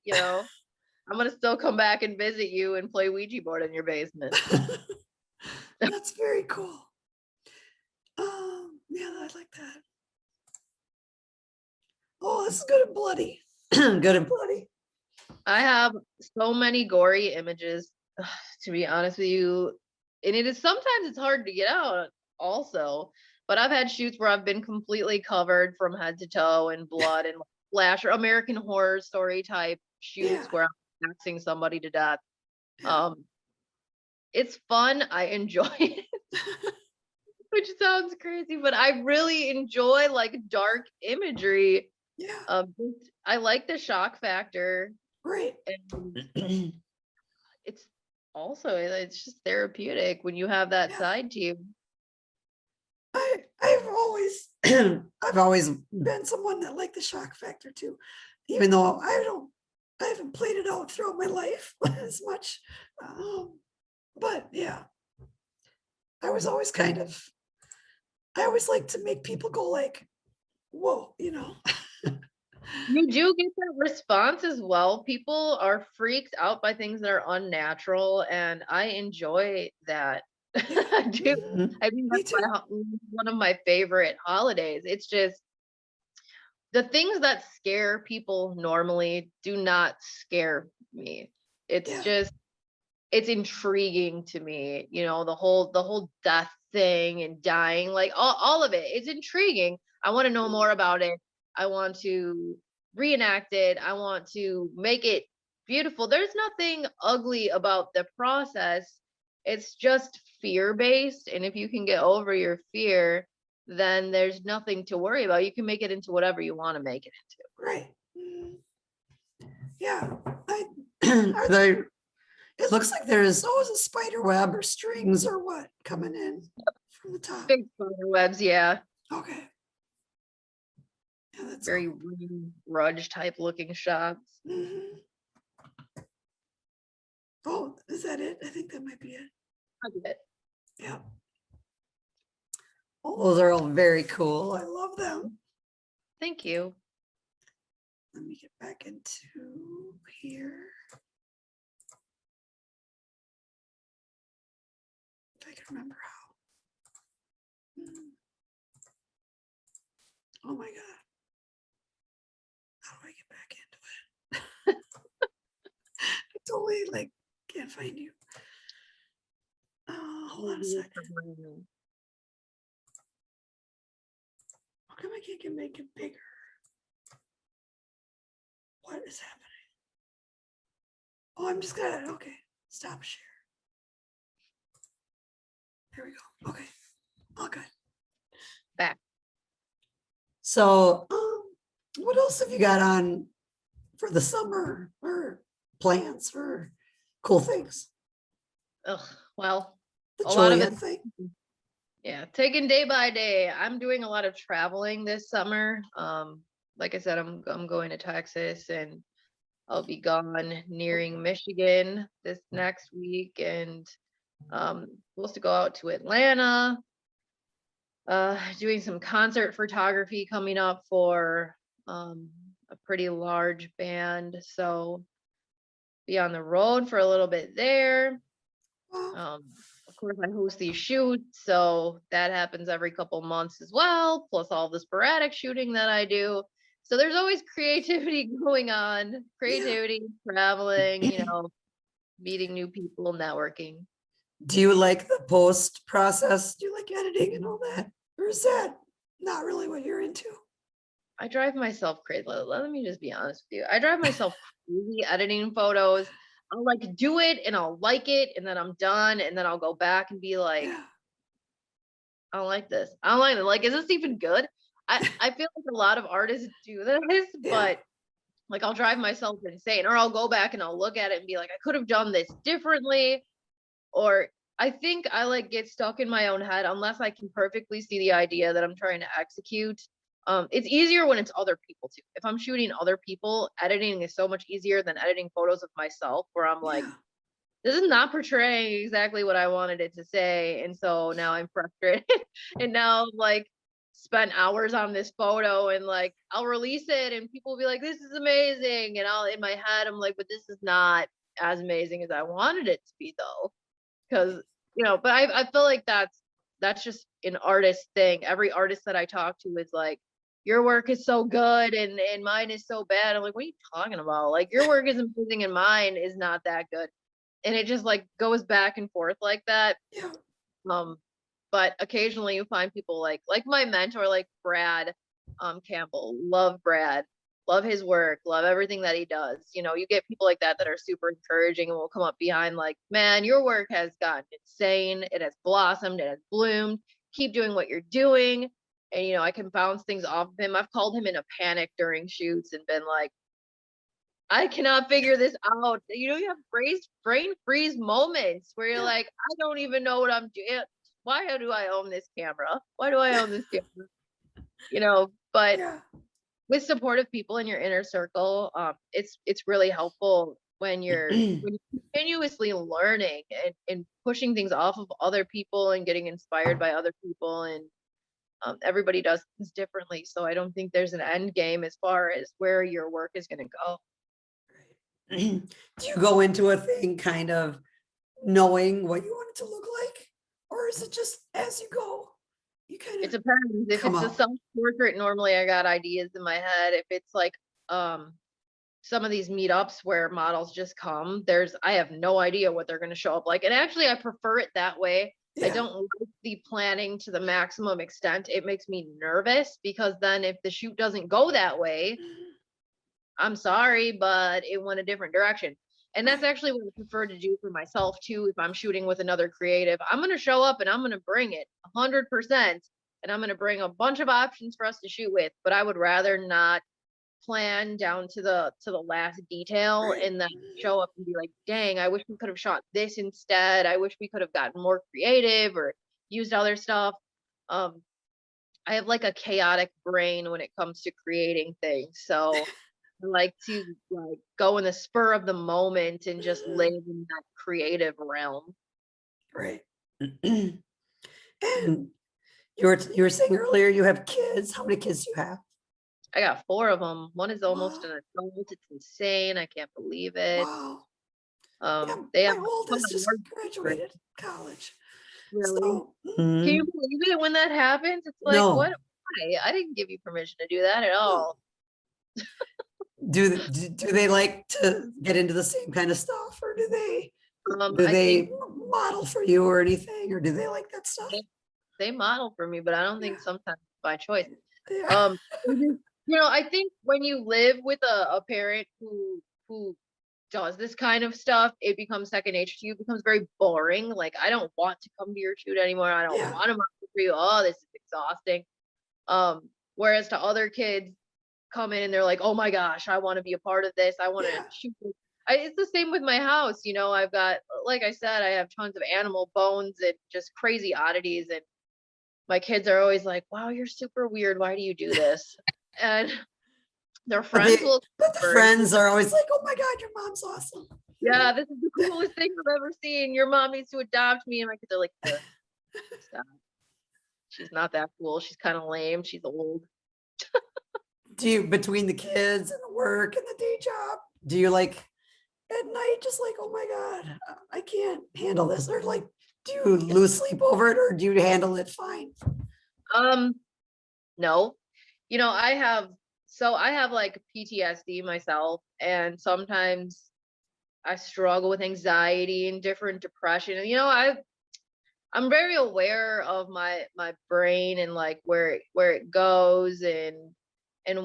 I'm gonna still come back and visit you and play Ouija board in your basement. That's very cool. Yeah, I like that. Oh, this is good and bloody. Good and bloody. I have so many gory images, to be honest with you, and it is sometimes it's hard to get out. Also, but I've had shoots where I've been completely covered from head to toe in blood and slasher American Horror Story type shoots Yeah. where I'm axing somebody to death. Yeah. It's fun. I enjoy it, which sounds crazy, but I really enjoy like dark imagery. Yeah. I like the shock factor, Great. and it's just therapeutic when you have that Yeah. side to you. I've always I've always been someone that liked the shock factor too, even though I haven't played it out throughout my life as much. But yeah, I was always I always like to make people go like, whoa, You do get that response as well. People are freaked out by things that are unnatural, and I enjoy that. Yeah. I do. Mhm. I think Me that's too. one of my favorite holidays. It's just the things that scare people normally do not scare me. It's Yeah. just it's intriguing to me, the whole death thing and dying, like all of it. It's intriguing. I want to know more about it. I want to reenact it. I want to make it beautiful. There's nothing ugly about the process. It's just fear-based. And if you can get over your fear, then there's nothing to worry about. You can make it into whatever you want to make it into. Right. Yeah. Are there, it looks like there's always a spider web or strings or what coming in from the top. Big spider webs, yeah. Okay. Yeah, that's Very cool. Rudge type looking shots. Mhm. Oh, is that it? I think that might be it. I get it. Yeah. Well, those are all very cool. I love them. Thank you. Let me get back into here. If I can remember how. Oh my God. How do I get back into it? I totally like can't find you. Hold on a second. How come I can't make it bigger? What is happening? Oh, I'm just gonna, okay, stop share. There we go. Okay, all good. Back. So, what else have you got on for the summer or plans or cool things? Ugh, well, The a lot of Julian it, thing. yeah, taking day by day. I'm doing a lot of traveling this summer. Like I said, I'm going to Texas, and I'll be gone nearing Michigan this next week, and supposed to go out to Atlanta. Doing some concert photography coming up for a pretty large band, so be on the road for a little bit there. Wow. Of course, I host these shoots, so that happens every couple months as well, plus all the sporadic shooting that I do. So there's always creativity going on, creativity, traveling, meeting new people, networking. Do you like the post process? Do you like editing and all that? Or is that not really what you're into? I drive myself crazy. Let me just be honest with you. I drive myself crazy editing photos. I'll like do it and I'll like it, and then I'm done, and then I'll go back and be like, Yeah. I don't like this. I don't like it. Like, is this even good? I feel like a lot of artists do this, Yeah. but like I'll drive myself insane, or I'll go back and I'll look at it and be like, I could have done this differently. Or I think I like get stuck in my own head unless I can perfectly see the idea that I'm trying to execute. It's easier when it's other people too. If I'm shooting other people, editing is so much easier than editing photos of myself, where I'm like, Yeah. this is not portraying exactly what I wanted it to say. And so now I'm frustrated. And now I'm like spent hours on this photo, and like I'll release it and people will be like, this is amazing. And I'll in my head, I'm like, but this is not as amazing as I wanted it to be though. Cause but I feel like that's just an artist thing. Every artist that I talk to is like, your work is so good and mine is so bad. I'm like, what are you talking about? Like your work is amazing and mine is not that good. And it just like goes back and forth like that. Yeah. But occasionally you find people like my mentor, like Brad Campbell. Love Brad, love his work, love everything that he does. You get people like that are super encouraging and will come up behind like, man, your work has gotten insane, it has blossomed, it has bloomed, keep doing what you're doing. And I can bounce things off of him. I've called him in a panic during shoots and been like, I cannot figure this out. You have brain freeze moments where you're Yeah. like, I don't even know what I'm doing. Why do I own this camera? Why do I own this camera? But Yeah. with supportive people in your inner circle, it's really helpful when you're continuously learning and pushing things off of other people and getting inspired by other people. And everybody does things differently. So I don't think there's an end game as far as where your work is going to go. Do you go into a thing kind of knowing what you want it to look like? Or is it just as you go? You kind It of depends. If come it's a up. self-portrait, normally I got ideas in my head. If it's like some of these meetups where models just come, I have no idea what they're going to show up like. And actually I prefer it that way I don't like the planning to the maximum extent. It makes me nervous because then if the shoot doesn't go that way, I'm sorry, but it went a different direction. And that's actually what I prefer to do for myself too. If I'm shooting with another creative, I'm going to show up and I'm going to bring it 100%. And I'm going to bring a bunch of options for us to shoot with, but I would rather not plan down to the last detail Right. and then show up and be like, dang, I wish we could have shot this instead. I wish we could have gotten more creative or used other stuff. Um, I have like a chaotic brain when it comes to creating things. So I like to like go in the spur of the moment and just live in that creative realm. Right. And you were saying earlier you have kids. How many kids do you have? I got 4 of them. One is almost Wow. an adult. It's insane. I can't believe it. Wow. Yeah, They have my a ton oldest of just work. graduated college. Really? So, Can you believe it when that happens? It's like, what? no, Why? I didn't give you permission to do that at no. all. Do they like to get into the same kind of stuff, or do I think they model for you or anything, or do they like that stuff? they model for me, but I don't think Yeah, sometimes by choice. yeah, Um, I think when you live with a parent who does this kind of stuff, it becomes second nature to you. It becomes very boring. Like I don't want to come to your shoot anymore. I don't yeah, want to model for you. Oh, this is exhausting. Whereas to other kids come in and they're like, oh my gosh, I want to be a part of this. I want to yeah. shoot. It's the same with my house. I've got, like I said, I have tons of animal bones and just crazy oddities. And my kids are always like, wow, you're super weird. Why do you do this? And their But friends will the over and friends are always like, "Oh my God, your mom's awesome." yeah, this is the coolest thing I've ever seen. Your mom needs to adopt me. And my kids are like, stop. She's not that cool. She's kind of lame. She's old. Do you, between the kids and the work and the day job, do you like at night just like, "Oh my God, I can't handle this," or like, do you lose sleep over it, or do you handle it fine? Um, no. I have like PTSD myself, and sometimes I struggle with anxiety and different depression. And I'm very aware of my brain and like where it goes and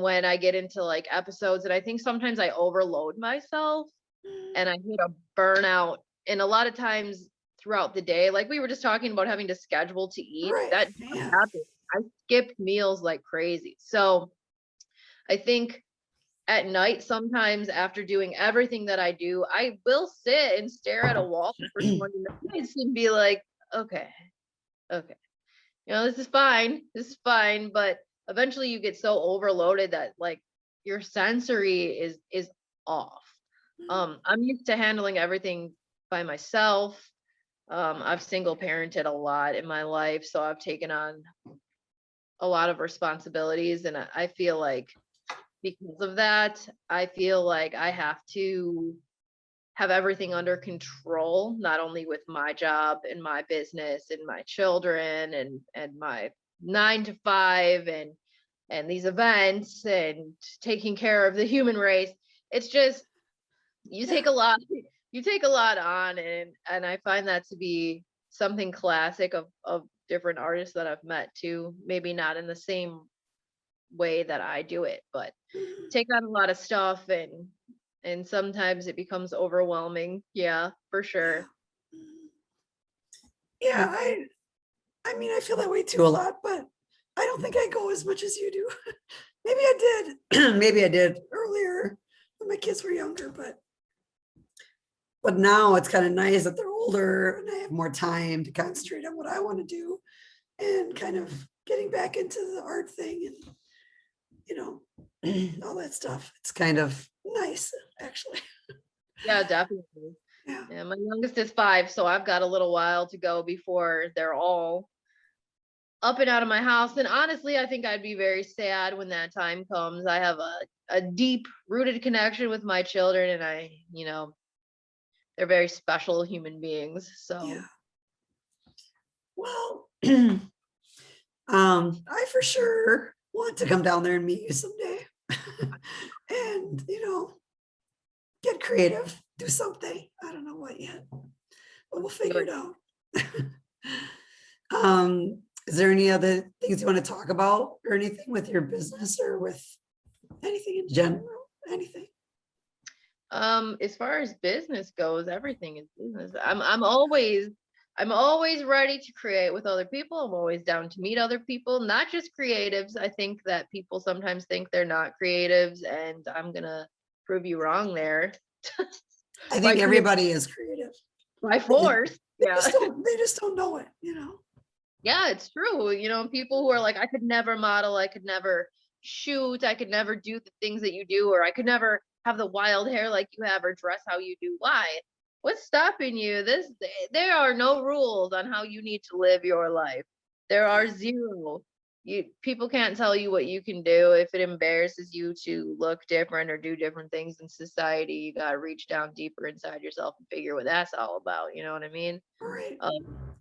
when I get into like episodes, and I think sometimes I overload myself and I hit a burnout. And a lot of times throughout the day, like we were just talking about having to schedule to eat, Right. that Yeah. happens. I skip meals like crazy. So I think at night, sometimes after doing everything that I do, I will sit and stare at a wall for 20 minutes and be like, okay, okay, this is fine. This is fine. But eventually you get so overloaded that like your sensory is off. I'm used to handling everything by myself. I've single parented a lot in my life, so I've taken on a lot of responsibilities, and I feel like because of that, I feel like I have to have everything under control, not only with my job and my business and my children and my 9 to 5 and these events and taking care of the human race. It's just you Yeah. take a lot you take a lot on, and I find that to be something classic of different artists that I've met too. Maybe not in the same way that I do it, but take on a lot of stuff and sometimes it becomes overwhelming. Yeah, for sure. Yeah. I mean, I feel that way too a lot, but I don't think I go as much as you do. Maybe I did. Maybe I did earlier when my kids were younger, but now it's kind of nice that they're older and I have more time to concentrate on what I want to do and kind of getting back into the art thing and all that stuff. It's kind of nice, actually. Yeah, definitely. Yeah. Yeah, my youngest is 5, so I've got a little while to go before they're all up and out of my house. And honestly, I think I'd be very sad when that time comes. I have a deep rooted connection with my children, and they're very special human beings. So Yeah. Well, I for sure want to come down there and meet you someday and, get creative, do something. I don't know what yet, but we'll do figure it. it out. Is there any other things you want to talk about or anything with your business or with anything in general? Anything? As far as business goes, everything is business. I'm always ready to create with other people. I'm always down to meet other people, not just creatives. I think that people sometimes think they're not creatives, and I'm gonna prove you wrong there. I By think everybody is creative. by They, force. Yeah. they just don't know it, you know? Yeah, it's true. People who are like, I could never model, I could never shoot, I could never do the things that you do, or I could never have the wild hair like you have or dress how you do. Why? What's stopping you? There are no rules on how you need to live your life. There are zero. People can't tell you what you can do. If it embarrasses you to look different or do different things in society, you gotta reach down deeper inside yourself and figure what that's all about. You know what I mean? Right. Um,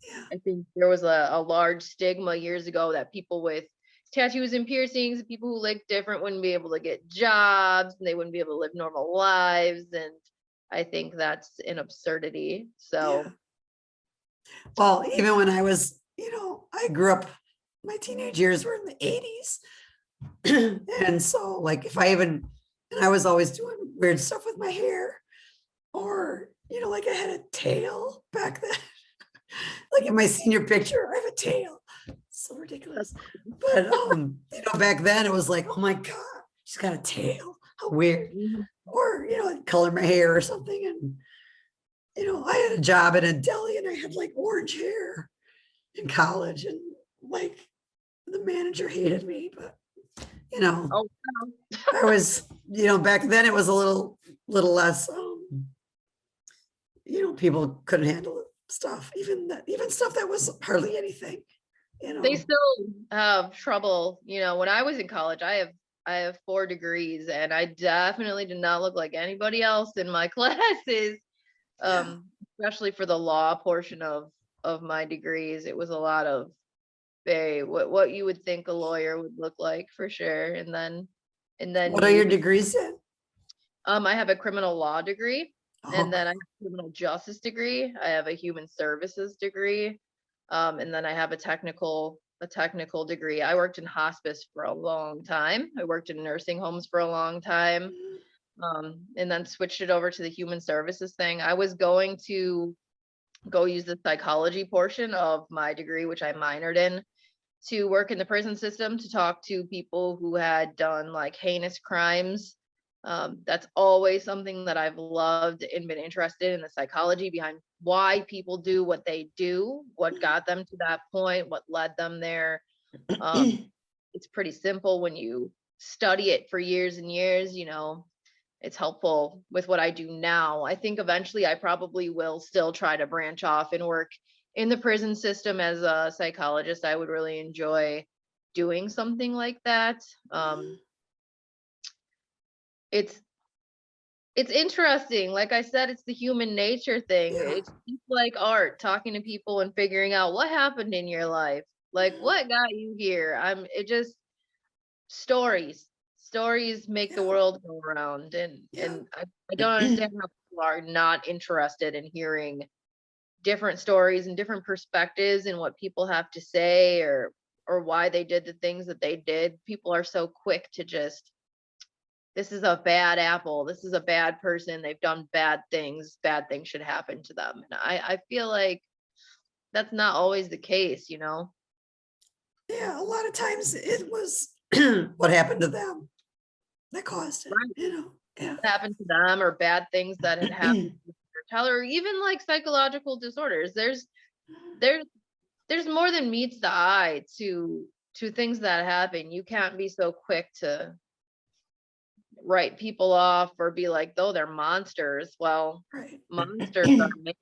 Yeah. I think there was a large stigma years ago that people with tattoos and piercings and people who look different wouldn't be able to get jobs and they wouldn't be able to live normal lives. And I think that's an absurdity. Yeah. So Well, even when I was, I grew up, my teenage years were in the 80s. And so like and I was always doing weird stuff with my hair or, like I had a tail back then. Like in my senior picture, I have a tail. So ridiculous. But back then it was like, oh my God, she's got a tail. How weird. mhm. Or, I'd color my hair or something. And, I had a job at a deli and I had like orange hair in college. And like the manager hated me, but Oh, I was, back then it was a little less, people couldn't handle stuff, even stuff that was hardly anything, they still have trouble. When I was in college, I have 4 degrees and I definitely did not look like anybody else in my classes. Yeah, Especially for the law portion of my degrees. It was a lot of very what you would think a lawyer would look like for sure. And then what are your degrees in? I have a criminal law degree, and Okay. then I have a criminal justice degree. I have a human services degree, and then I have a technical degree. I worked in hospice for a long time. I worked in nursing homes for a long time, and then switched it over to the human services thing. I was going to go use the psychology portion of my degree, which I minored in, to work in the prison system to talk to people who had done like heinous crimes. That's always something that I've loved and been interested in, the psychology behind why people do what they do, what got them to that point, what led them there. It's pretty simple when you study it for years and years. It's helpful with what I do now. I think eventually I probably will still try to branch off and work in the prison system as a psychologist. I would really enjoy doing something like that. It's it's interesting. Like I said, it's the human nature thing. Yeah. It's just like art, talking to people and figuring out what happened in your life. Like what got you here? It just stories. Stories make the Yeah. world go around, and Yeah. and I don't understand how people are not interested in hearing different stories and different perspectives and what people have to say, or why they did the things that they did. People are so quick to just, this is a bad apple, this is a bad person, they've done bad things should happen to them. And I feel like that's not always the case. Yeah. A lot of times it was what happened to them that caused it, Right. Yeah. Happened to them, or bad things that had happened to their child, or even like psychological disorders. There's there's more than meets the eye to things that happen. You can't be so quick to write people off or be like, oh, they're monsters. Well, Right. monsters are made.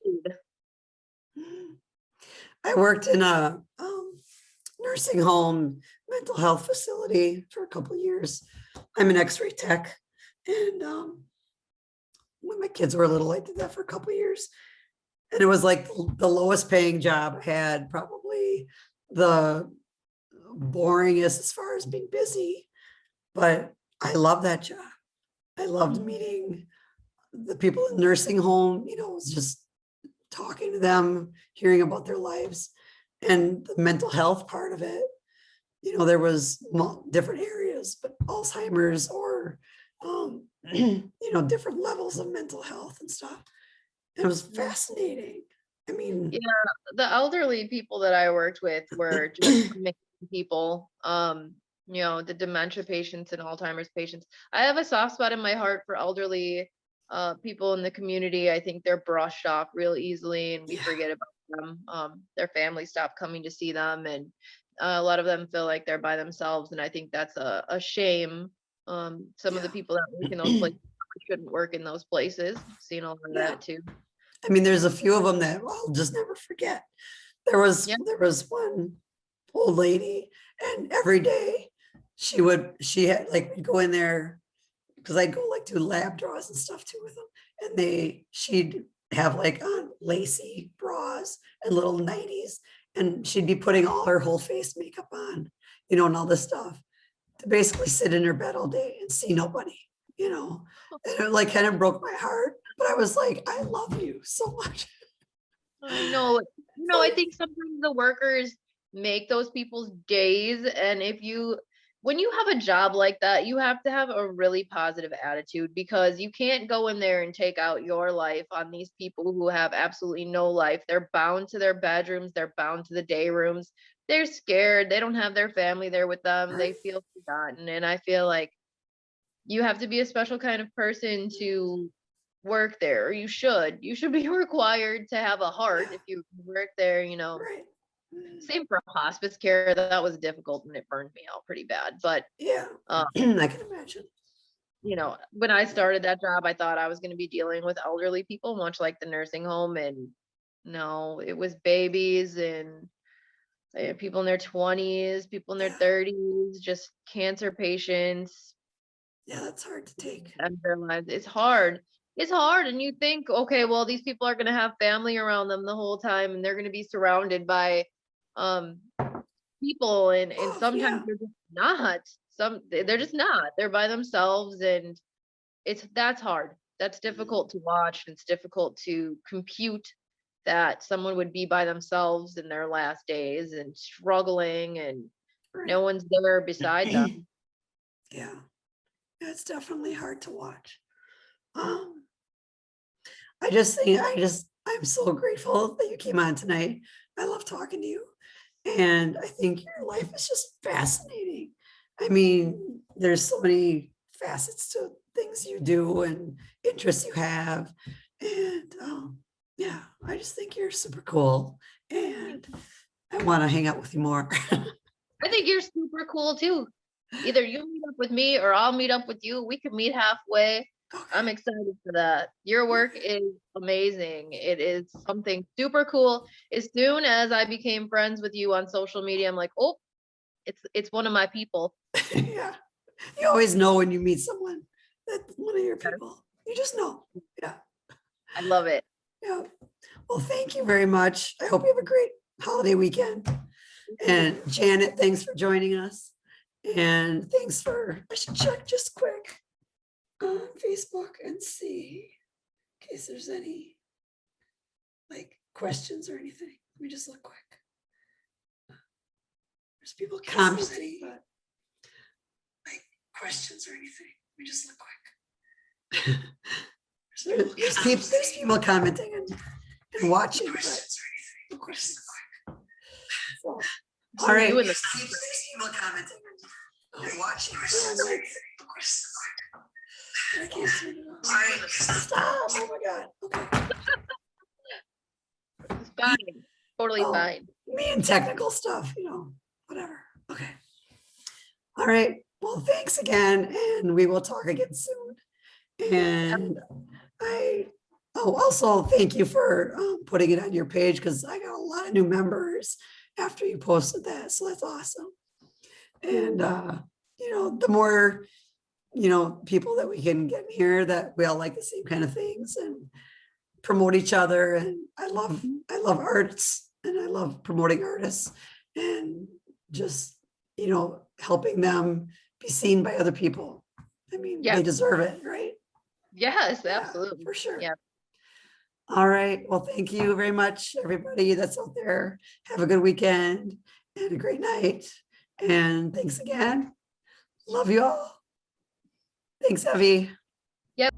I worked in a nursing home mental health facility for a couple of years. I'm an x-ray tech. And when my kids were little, I did that for a couple of years. And it was like the lowest paying job I had, probably the boringest as far as being busy. But I love that job. I loved meeting the people in the nursing home, it was just talking to them, hearing about their lives. and the mental health part of it, there was different areas, but Alzheimer's or, different levels of mental health and stuff. And it was fascinating. I mean, Yeah, the elderly people that I worked with were just amazing people. The dementia patients and Alzheimer's patients. I have a soft spot in my heart for elderly people in the community. I think they're brushed off real easily and we yeah, forget about them. Their families stop coming to see them, and a lot of them feel like they're by themselves, and I think that's a shame. Some of the people that work in those yeah, places shouldn't work in those places. Seen a lot of yeah. that too. I mean, there's a few of them that I'll just never forget. There was Yeah. there was one old lady, and every day she had like we'd go in there because I'd go like do lab draws and stuff too with them, and she'd have like on lacy bras and little nighties, and she'd be putting all her whole face makeup on, and all this stuff to basically sit in her bed all day and see nobody, and it like kind of broke my heart. But I was like, I love you so much. I know. I think sometimes the workers make those people's days. And when you have a job like that, you have to have a really positive attitude, because you can't go in there and take out your life on these people who have absolutely no life. They're bound to their bedrooms, they're bound to the day rooms. They're scared. They don't have their family there with them. They Right. feel forgotten. And I feel like you have to be a special kind of person to work there, or you should be required to have a heart Yeah. if you work there. Right. Same for hospice care. That was difficult and it burned me out pretty bad, but Yeah. uh, I can imagine. when I started that job, I thought I was going to be dealing with elderly people, much like the nursing home, and no, it was babies and people in their 20s, people in their Yeah. 30s, just cancer patients, Yeah, that's hard to take. and their lives. It's hard, and you think, okay, well, these people are going to have family around them the whole time, and they're going to be surrounded by um people, and Oh, sometimes yeah. they're just not. They're just not. They're by themselves, and that's hard. That's difficult to watch. It's difficult to compute that someone would be by themselves in their last days and struggling, and Right. no one's there beside them. Yeah. It's definitely hard to watch. Um, I'm so grateful that you came on tonight. I love talking to you. And I think your life is just fascinating. I mean, there's so many facets to things you do and interests you have. And yeah, I just think you're super cool. And I want to hang out with you more. I think you're super cool too. Either you meet up with me or I'll meet up with you. We could meet halfway. I'm Okay. excited for that. Your work Okay. is amazing. It is something super cool. As soon as I became friends with you on social media, I'm like, oh, it's one of my people. Yeah. You always know when you meet someone that's one of your people. You just know. Yeah. I love it. Yeah. Well, thank you very much. I hope you have a great holiday weekend. And Janet, thanks for joining us. And I should check just quick on Facebook and see in case there's any like questions or anything. Let me just look quick. There's people commenting, but like questions or anything. Let me just look quick. There's people commenting and watching, but no questions. So, all right. You and the There's people commenting and watching. So I'm like, I can't turn it off. All right, stop. Oh my God. Okay. it's fine. Totally Oh, fine. me and technical stuff, whatever. Okay. All right. Well, thanks again. And we will talk again soon. And also thank you for putting it on your page, because I got a lot of new members after you posted that. So that's awesome. And, the more, people that we can get here that we all like the same kind of things and promote each other. And I love arts and I love promoting artists and just, helping them be seen by other people. I mean, Yeah. they deserve it, right? Yes, Yeah, absolutely. for sure. Yeah. All right. Well, thank you very much, everybody that's out there. Have a good weekend and a great night. And thanks again. Love you all. Thanks, Evie. Yep.